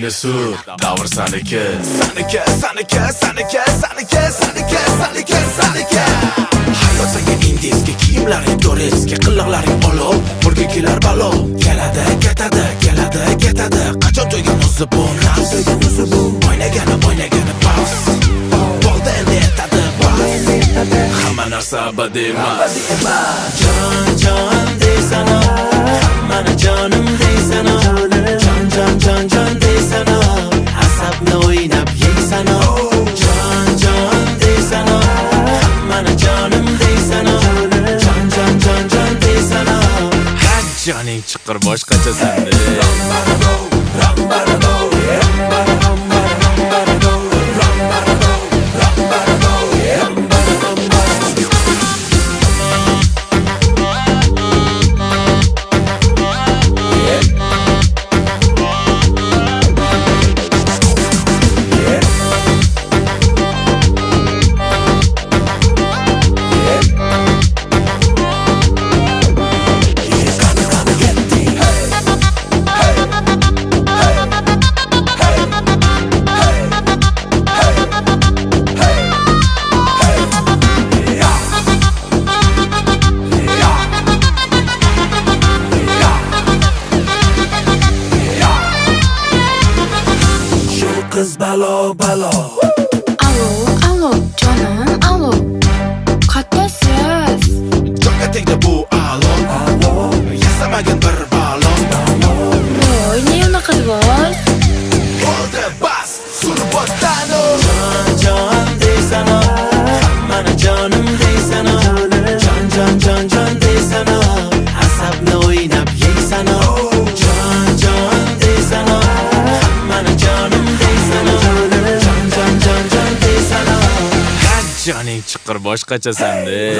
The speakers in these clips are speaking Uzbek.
Ko'zingni sur, davr saniki. Saniki, saniki, saniki, saniki, saniki, saniki, saniki. Hayot senga indiyskiy kiyimlaring turistskiy, qiliqlaring olov, burga kelar balo. Keladi, ketadi, keladi, ketadi. Qachon to'ygan o'zi bu nafs, o'ynagani bas. Bo'ldi endi yetadi bas. Hamma narsa abadiy emas. Jon deysan, hammani jonim deysan, jon deysan, asabni o'ynab yeysan. Jon deysan, hammani jonim deysan, jon deysan. Joning chiqir boshqacha sende. Kız balo balo. Alo, canım, alo. Qattasiz? Jonga tegdi bu alo. Yasamagin bir balon. Voy, ne unaqa dvoz? Bo'ldi bas, surib o'tanu. Jon deysan, hammani jonim deysan, jon deysan, asabni o'ynab yeysan. Jon deysan, hammani jonim deysan, jon deysan. Joning chiqir boshqacha sende.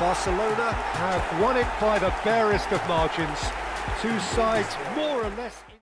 Barcelona have won it by the barest of margins. Two sides more or less